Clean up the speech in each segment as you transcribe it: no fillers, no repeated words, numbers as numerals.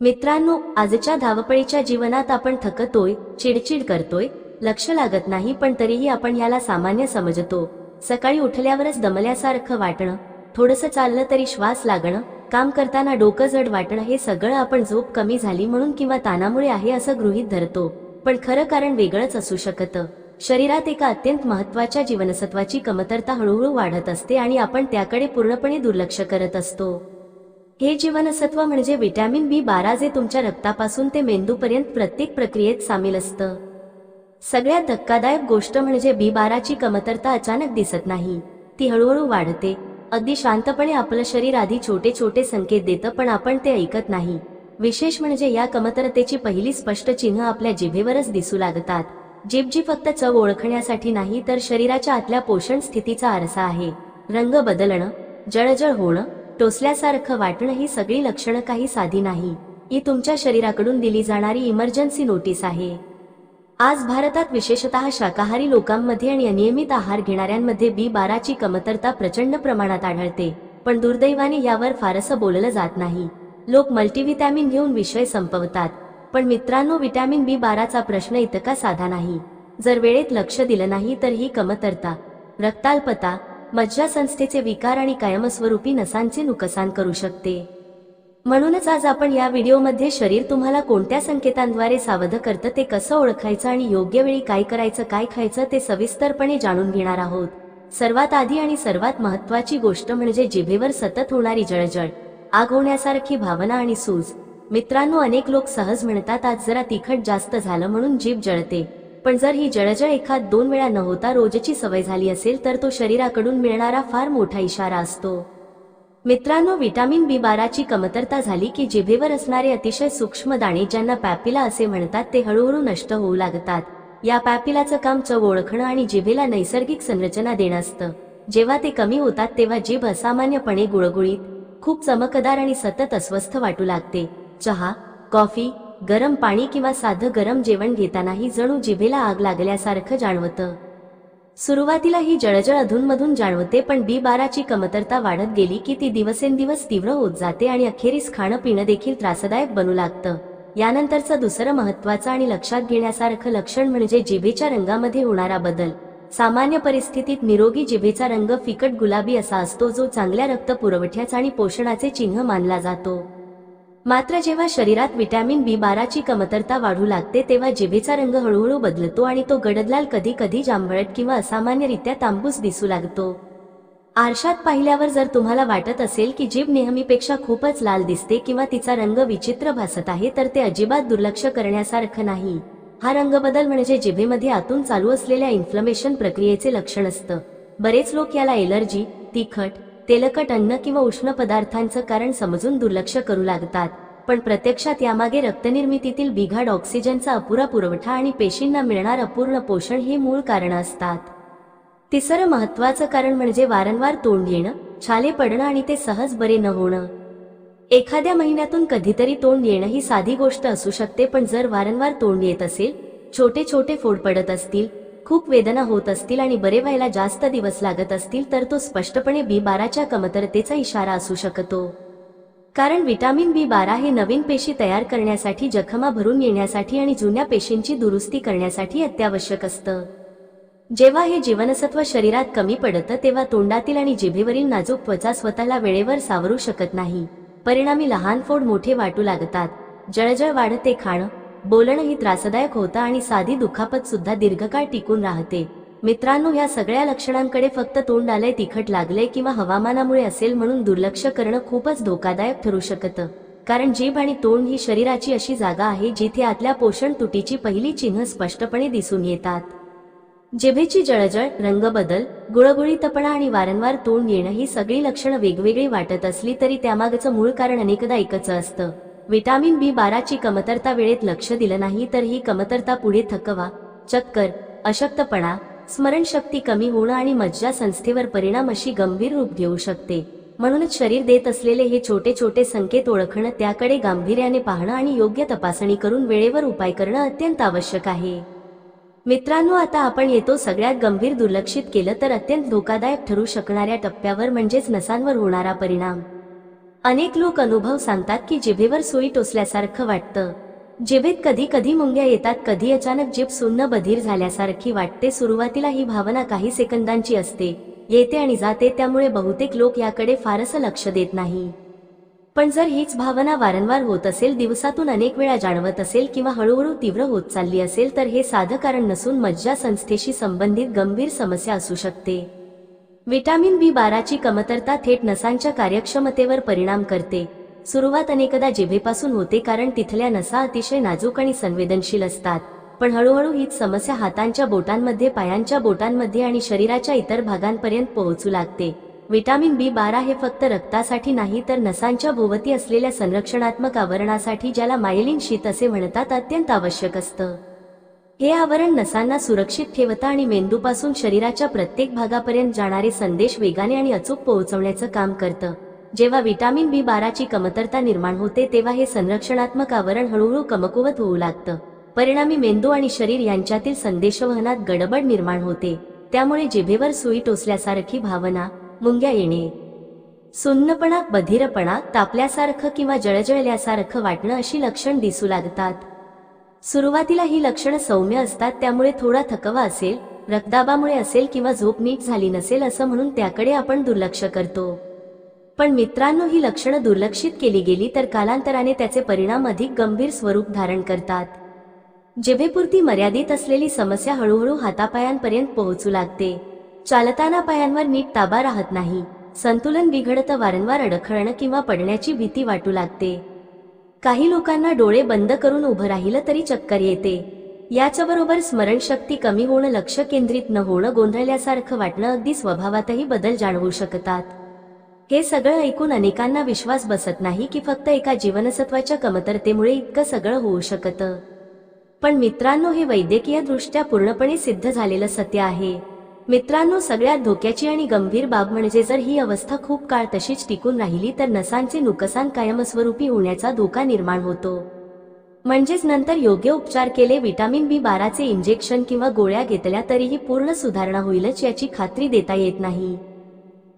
मित्रांनो, आजच्या धावपळीच्या जीवनात आपण थकतोय, चिडचिड करतोय, लक्ष लागत नाही, पण तरीही आपण याला सामान्य समजतो. सकाळी उठल्यावरच दमल्यासारखं वाटणं, थोडंसं चाललं तरी श्वास लागणं, काम करताना डोकं जड वाटणं, हे सगळं आपण झोप कमी झाली म्हणून किंवा ताणामुळे आहे असं गृहीत धरतो. पण खरं कारण वेगळंच असू शकतं. शरीरात एका अत्यंत महत्त्वाच्या जीवनसत्वाची कमतरता हळूहळू वाढत असते आणि आपण त्याकडे पूर्णपणे दुर्लक्ष करत असतो. हे जीवनसत्व म्हणजे विटॅमिन बी12, जे तुमच्या रक्तापासून ते मेंदूपर्यंत प्रत्येक प्रक्रियेत सामील असतं. सगळ्यात धक्कादायक गोष्ट म्हणजे बी12ची कमतरता अचानक दिसत नाही, ती हळूहळू वाढते. अगदी शांतपणे आपलं शरीर आधी छोटे छोटे संकेत देतं, पण आपण ते ऐकत नाही. विशेष म्हणजे या कमतरतेची पहिली स्पष्ट चिन्ह आपल्या जिभेवरच दिसू लागतात. जीभ जी फक्त चव ओळखण्यासाठी नाही, तर शरीराच्या आतल्या पोषण स्थितीचा आरसा आहे. रंग बदलणं, जळजळ होणं, टोचल्यासारखं वाटणं, ही सगळी लक्षणं काही साधी नाही. ही तुमच्या शरीराकडून दिली जाणारी इमर्जन्सी नोटीस आहे. आज भारतात विशेषतः शाकाहारी लोकांमध्ये आणि अनियमित आहार घेणाऱ्यांमध्ये बी12ची कमतरता प्रचंड प्रमाणात आढळते. पण दुर्दैवाने यावर फारसं बोललं जात नाही. लोक मल्टीव्हिटॅमिन घेऊन विषय संपवतात. पण मित्रांनो, विटॅमिन बी12चा प्रश्न इतका साधा नाही. जर वेळेत लक्ष दिलं नाही तर ही कमतरता रक्ताल्पता, मज्जासंस्थेचे विकार आणि कायमस्वरूपी नसांचे नुकसान करू शकते. म्हणूनच आज आपण या व्हिडिओमध्ये शरीर तुम्हाला कोणत्या संकेतांद्वारे सावध करतं, ते कसं ओळखायचं आणि योग्य वेळी काय करायचं, काय खायचं, ते सविस्तरपणे जाणून घेणार आहोत. सर्वात आधी आणि सर्वात महत्त्वाची गोष्ट म्हणजे जिभेवर सतत होणारी जळजळ, आग होण्यासारखी भावना आणि सूज. मित्रांनो, अनेक लोक सहज म्हणतात, आज जरा तिखट जास्त झालं म्हणून जीभ जळते. पण जर ही जळजळ एखाद दोन वेळा न होता रोजची सवय झाली असेल, तर तो शरीराकडून मिळणारा फार मोठा इशारा असतो. मित्रांनो, विटॅमिन बी12ची कमतरता झाली की जिभेवर असणारे अतिशय सूक्ष्म दाणे, ज्यांना पॅपिला असे म्हणतात, ते हळूहळू नष्ट होऊ लागतात. या पॅपिलाचं काम चव ओळखणं आणि जिभेला नैसर्गिक संरचना देणं असतं. जेव्हा ते कमी होतात तेव्हा जीभ असामान्यपणे गुळगुळीत, खूप चमकदार आणि सतत अस्वस्थ वाटू लागते. चहा, कॉफी, गरम पाणी किंवा साधं गरम जेवण घेतानाही जणू जिभेला आग लागल्यासारखं जाणवतं. सुरुवातीला ही जळजळ अधूनमधून जाणवते, पण बी12ची कमतरता वाढत गेली की ती दिवसेंदिवस तीव्र होत जाते आणि अखेरीस खाणं पिणं देखील त्रासदायक बनू लागतं. यानंतरचं दुसरं महत्त्वाचं आणि लक्षात घेण्यासारखं लक्षण म्हणजे जिभेच्या रंगामध्ये होणारा बदल. सामान्य परिस्थितीत निरोगी जिभेचा रंग फिकट गुलाबी असा असतो, जो चांगल्या रक्त पुरवठ्याचा आणि पोषणाचे चिन्ह मानला जातो. मात्र जेव्हा शरीरात विटॅमिन बी12ची कमतरता वाढू लागते, तेव्हा जिभेचा रंग हळूहळू बदलतो आणि तो गडदलाल, कधी कधी जांभळट किंवा असामान्यरित्या तांबूस दिसू लागतो. आरशात पाहिल्यावर जर तुम्हाला वाटत असेल की जीभ नेहमीपेक्षा खूपच लाल दिसते किंवा तिचा रंग विचित्र भासत आहे, तर ते अजिबात दुर्लक्ष करण्यासारखं नाही. हा रंगबदल म्हणजे जिभेमध्ये आतून चालू असलेल्या इन्फ्लमेशन प्रक्रियेचे लक्षण असतं. बरेच लोक याला एलर्जी, तिखट, तेलकट अन्न किंवा उष्ण पदार्थांचं कारण समजून दुर्लक्ष करू लागतात. पण प्रत्यक्षात यामागे रक्तनिर्मितीतील बिघाड, ऑक्सिजनचा अपुरा पुरवठा आणि पेशींना मिळणार अपूर्ण पोषण ही मूळ कारणं असतात. तिसरं महत्त्वाचं कारण म्हणजे वारंवार तोंड येणं, छाले पडणं आणि ते सहज बरे न होणं. एखाद्या महिन्यातून कधीतरी तोंड येणं ही साधी गोष्ट असू शकते, पण जर वारंवार तोंड येत असेल, छोटे छोटे फोड पडत असतील, खूप वेदना होत असतील आणि बरे व्हायला जास्त दिवस लागत असतील, तर तो स्पष्टपणे बी12च्या कमतरतेचा इशारा असू शकतो. कारण विटॅमिन बी12 हे नवीन पेशी तयार करण्यासाठी, जखमा भरून येण्यासाठी आणि जुन्या पेशींची दुरुस्ती करण्यासाठी अत्यावश्यक असतं. जेव्हा हे जीवनसत्व शरीरात कमी पडतं, तेव्हा तोंडातील आणि जिभेवरील नाजूक त्वचा स्वतःला वेळेवर सावरू शकत नाही. परिणामी लहान फोड मोठे वाटू लागतात, जळजळ वाढते, खाणं बोलणं ही त्रासदायक होतं आणि साधी दुखापत सुद्धा दीर्घकाळ टिकून राहते. मित्रांनो, या सगळ्या लक्षणांकडे फक्त तोंड आलंय, तिखट लागलंय किंवा हवामानामुळे असेल म्हणून दुर्लक्ष करणं खूपच धोकादायक ठरू शकतं. कारण जीभ आणि तोंड ही शरीराची अशी जागा आहे जिथे आतल्या पोषण तुटीची पहिली चिन्ह स्पष्टपणे दिसून येतात. जिभेची जळजळ, रंगबदल, गुळगुळीतपणा आणि वारंवार तोंड येणं ही सगळी लक्षणं वेगवेगळी वाटत असली तरी त्यामागचं मूळ कारण अनेकदा एकच असतं. विटॅमिन बी12ची कमतरता वेळेत लक्ष दिलं नाही तर ही कमतरता पुढे थकवा, चक्कर, अशक्तपणा, स्मरणशक्ती कमी होणं आणि मज्जासंस्थेवर परिणाम अशी गंभीर रूप घेऊ शकते. म्हणूनच शरीर देत असलेले हे छोटे छोटे संकेत ओळखणं, त्याकडे गांभीर्याने पाहणं आणि योग्य तपासणी करून वेळेवर उपाय करणं अत्यंत आवश्यक आहे. मित्रांनो, आता आपण येतो सगळ्यात गंभीर, दुर्लक्षित केलं तर अत्यंत धोकादायक ठरू शकणाऱ्या टप्प्यावर, म्हणजेच नसांवर होणारा परिणाम. अनेक लोक अनुभव सांगतात की जिभेवर सुई टोचल्यासारखं वाटतं. जिभेत कधी कधी मुंग्या येतात, कधी अचानक जीभ सुन्न बधीर झाल्यासारखी वाटते. सुरुवातीला ही भावना काही सेकंदांची असते, येते आणि जाते, त्यामुळे बहुतेक लोक याकडे फारसं लक्ष देत नाही. पण जर हीच भावना वारंवार होत असेल, दिवसातून अनेक वेळा जाणवत असेल किंवा हळूहळू तीव्र होत चालली असेल, तर हे साधं कारण नसून मज्जा संस्थेशी संबंधित गंभीर समस्या असू शकते. विटामिन बी12ची कमतरता थेट नसांच्या कार्यक्षमतेवर परिणाम करते. सुरुवात अनेकदा जिभेपासून होते, कारण तिथल्या नसा अतिशय नाजूक आणि संवेदनशील असतात. पण हळूहळू हीच समस्या हातांच्या बोटांमध्ये, पायांच्या बोटांमध्ये आणि शरीराच्या इतर भागांपर्यंत पोहोचू लागते. विटामिन बी12 हे फक्त रक्तासाठी नाही, तर नसांच्या भोवती असलेल्या संरक्षणात्मक आवरणासाठी, ज्याला मायलिन शीथ असे म्हणतात, अत्यंत आवश्यक असतं. हे आवरण नसांना सुरक्षित ठेवतं आणि मेंदूपासून शरीराच्या प्रत्येक भागापर्यंत जाणारे संदेश वेगाने आणि अचूक पोहोचवण्याचं काम करतं. जेव्हा विटामिन बी12ची कमतरता निर्माण होते, तेव्हा हे संरक्षणात्मक आवरण हळूहळू कमकुवत होऊ लागतं. परिणामी मेंदू आणि शरीर यांच्यातील संदेशवहनात गडबड निर्माण होते. त्यामुळे जिभेवर सुई टोचल्यासारखी भावना, मुंग्या येणे, सुन्नपणा, बधिरपणा, तापल्यासारखं किंवा जळजळल्यासारखं वाटणं अशी लक्षणं दिसू लागतात. सुरुवातीला ही लक्षणं सौम्य असतात, त्यामुळे थोडा थकवा असेल, रक्तदाबामुळे असेल किंवा झोप नीट झाली नसेल असं म्हणून त्याकडे आपण दुर्लक्ष करतो. पण मित्रांनो, ही लक्षणं दुर्लक्षित केली गेली तर कालांतराने त्याचे परिणाम अधिक गंभीर स्वरूप धारण करतात. जिभेपुरती मर्यादित असलेली समस्या हळूहळू हातापायांपर्यंत पोहोचू लागते. चालताना पायांवर नीट ताबा राहत नाही, संतुलन बिघडतं, वारंवार अडखळणं किंवा पडण्याची भीती वाटू लागते. काही लोकांना डोळे बंद करून उभं राहिलं तरी चक्कर येते. याच्याबरोबर स्मरणशक्ती कमी होणं, लक्ष केंद्रित न होणं, गोंधळल्यासारखं वाटणं, अगदी स्वभावातही बदल जाणवू शकतात. हे सगळं ऐकून अनेकांना विश्वास बसत नाही की फक्त एका जीवनसत्वाच्या कमतरतेमुळे इतकं सगळं होऊ शकतं. पण मित्रांनो, हे वैद्यकीय दृष्ट्या पूर्णपणे सिद्ध झालेलं सत्य आहे. मित्रांनो, सगळ्यात धोक्याची आणि गंभीर बाब म्हणजे जर ही अवस्था खूप काळ तशीच टिकून राहिली तर नसांचे नुकसान कायमस्वरूपी होण्याचा धोका निर्माण होतो. म्हणजेच नंतर योग्य उपचार केले, विटामिन बी12चे इंजेक्शन किंवा गोळ्या घेतल्या तरीही पूर्ण सुधारणा होईलच याची खात्री देता येत नाही.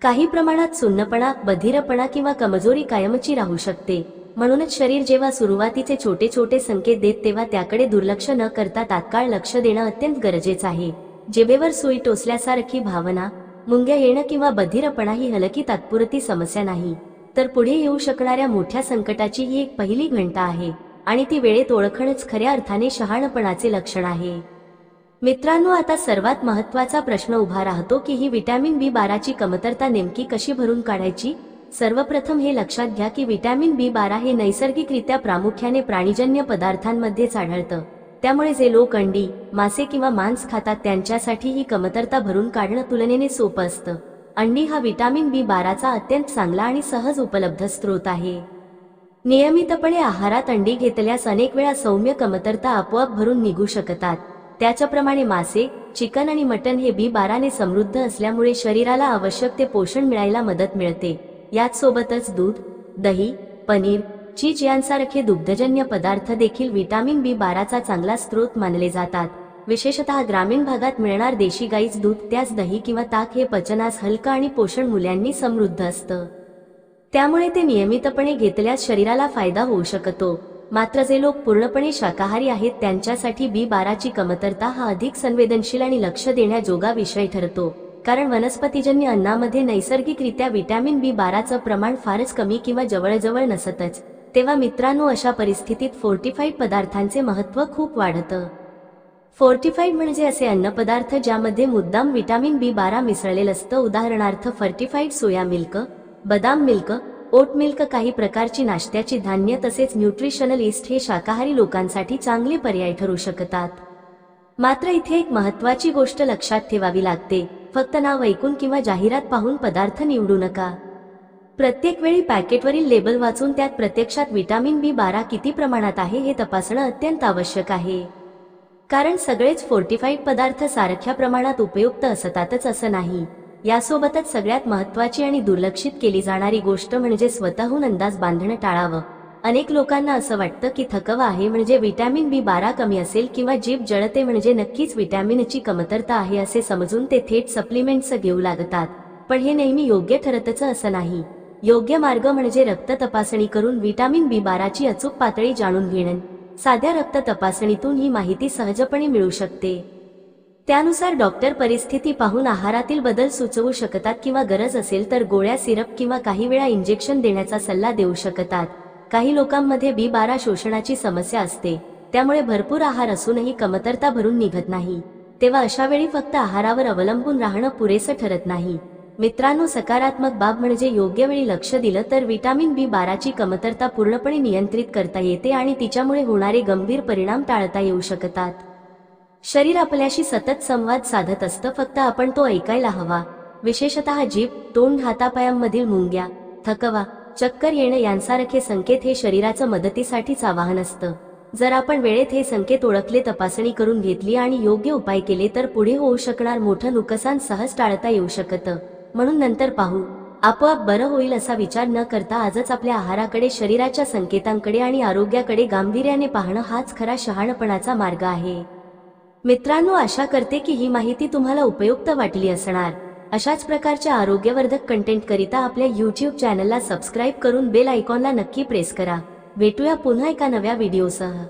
काही प्रमाणात सुन्नपणा, बधिरपणा किंवा कमजोरी कायमची राहू शकते. म्हणूनच शरीर जेव्हा सुरुवातीचे छोटे छोटे संकेत देत, तेव्हा त्याकडे दुर्लक्ष न करता तात्काळ लक्ष देणं अत्यंत गरजेचं आहे. जिभेवर सुई टोचल्यासारखी भावना, मुंग्या येणं किंवा बधिरपणा ही हलकी तात्पुरती समस्या नाही, तर पुढे येऊ शकणाऱ्या मोठ्या संकटाची ही एक पहिली घंटा आहे. आणि ती वेळेत ओळखणंच खऱ्या अर्थाने शहाणपणाचे लक्षण आहे. मित्रांनो, आता सर्वात महत्त्वाचा प्रश्न उभा राहतो की ही विटॅमिन बी12ची कमतरता नेमकी कशी भरून काढायची. सर्वप्रथम हे लक्षात घ्या की विटॅमिन बी12 हे नैसर्गिकरित्या प्रामुख्याने प्राणीजन्य पदार्थांमध्येच आढळतं. त्यामुळे जे लोक अंडी, मासे किंवा मांस खातात त्यांच्यासाठी ही कमतरता भरून काढणं तुलनेने सोपं असतं. अंडी हा विटॅमिन बी12चा अत्यंत चांगला आणि सहज उपलब्ध स्रोत आहे. नियमितपणे आहारात अंडी घेतल्यास अनेक वेळा सौम्य कमतरता आपोआप भरून निघू शकतात. त्याच्याप्रमाणे मासे, चिकन आणि मटण हे बी12ने समृद्ध असल्यामुळे शरीराला आवश्यक ते पोषण मिळायला मदत मिळते. याच सोबतच दूध, दही, पनीर, चीज यांसारखे दुग्धजन्य पदार्थ देखील विटॅमिन बी12चा चांगला स्रोत मानले जातात. विशेषतः ग्रामीण भागात मिळणार देशी गाईच दूध, त्याच दही किंवा ताक हे पचनास हलकं आणि पोषण मूल्यांनी समृद्ध असतं. त्यामुळे ते नियमितपणे घेतल्यास शरीराला फायदा होऊ शकतो. मात्र जे लोक पूर्णपणे शाकाहारी आहेत त्यांच्यासाठी बी12ची कमतरता हा अधिक संवेदनशील आणि लक्ष देण्याजोगा विषय ठरतो. कारण वनस्पतीजन्य अन्नामध्ये नैसर्गिकरित्या विटॅमिन बी12चं प्रमाण फारच कमी किंवा जवळजवळ नसतंच. तेव्हा मित्रांनो, अशा परिस्थितीत फोर्टिफाईड पदार्थांचे महत्त्व खूप वाढतं. फोर्टिफाईड म्हणजे असे अन्नपदार्थ ज्यामध्ये मुद्दाम विटॅमिन बी12 मिसळलेलं असतं. उदाहरणार्थ फर्टिफाईड सोया मिल्क, बदाम मिल्क, ओट मिल्क, काही प्रकारची नाश्त्याची धान्य तसेच न्यूट्रिशनल ईस्ट हे शाकाहारी लोकांसाठी चांगले पर्याय ठरू शकतात. मात्र इथे एक महत्त्वाची गोष्ट लक्षात ठेवावी लागते. फक्त नाव ऐकून किंवा जाहिरात पाहून पदार्थ निवडू नका. प्रत्येक वेळी पॅकेटवरील लेबल वाचून त्यात प्रत्यक्षात विटॅमिन बी12 किती प्रमाणात आहे हे तपासणं अत्यंत आवश्यक आहे. कारण सगळेच फोर्टिफाईड पदार्थ सारख्या प्रमाणात उपयुक्त असतातच असं नाही. यासोबतच सगळ्यात महत्त्वाची आणि दुर्लक्षित केली जाणारी गोष्ट म्हणजे स्वतःहून अंदाज बांधणं टाळावं. अनेक लोकांना असं वाटतं की थकवा आहे म्हणजे विटॅमिन बी12 कमी असेल किंवा जीभ जळते म्हणजे नक्कीच विटॅमिनची कमतरता आहे असे समजून ते थेट सप्लिमेंट्स घेऊ लागतात. पण हे नेहमी योग्य ठरतच असं नाही. योग्य मार्ग म्हणजे रक्त तपासणी करून विटामिन B12ची अचूक पातळी जाणून घेणं. साध्या रक्त तपासणीतून ही माहिती सहजपणे मिळू शकते. त्यानुसार डॉक्टर परिस्थिती पाहून आहारातील बदल सुचवू शकतात किंवा गरज असेल तर गोळ्या, सिरप किंवा काही वेळा इंजेक्शन देण्याचा सल्ला देऊ शकतात. काही लोकांमध्ये B12 शोषणाची समस्या असते, त्यामुळे भरपूर आहार असूनही कमतरता भरून निघत नाही. तेव्हा अशा वेळी फक्त आहारावर अवलंबून राहणं पुरेसं ठरत नाही. मित्रांनो, सकारात्मक बाब म्हणजे योग्य वेळी लक्ष दिलं तर विटामिन B12ची कमतरता पूर्णपणे नियंत्रित करता येते आणि तिच्यामुळे होणारे गंभीर परिणाम टाळता येऊ शकतात. शरीर आपल्याशी सतत संवाद साधत असतं, फक्त आपण तो ऐकायला हवा. विशेषतः जीभ, तोंड, हातापायांमधील मुंग्या, थकवा, चक्कर येणं यांसारखे संकेत हे शरीराचं मदतीसाठीच आवाहन असतं. जर आपण वेळेत हे संकेत ओळखले, तपासणी करून घेतली आणि योग्य उपाय केले तर पुढे होऊ शकणार मोठं नुकसान सहज टाळता येऊ शकतं. म्हणून नंतर पाहू, आपोआप बरं होईल असा विचार न करता आजच आपल्या आहाराकडे, शरीराच्या संकेतांकडे आणि आरोग्याकडे गांभीर्याने पाहणं हाच खरा शहाणपणाचा मार्ग आहे. मित्रांनो, आशा करते की ही माहिती तुम्हाला उपयुक्त वाटली असणार. अशाच प्रकारच्या आरोग्यवर्धक कंटेंट करिता आपल्या YouTube चॅनलला सबस्क्राईब करून बेल आयकॉनला नक्की प्रेस करा. भेटूया पुन्हा एका नव्या व्हिडिओसह.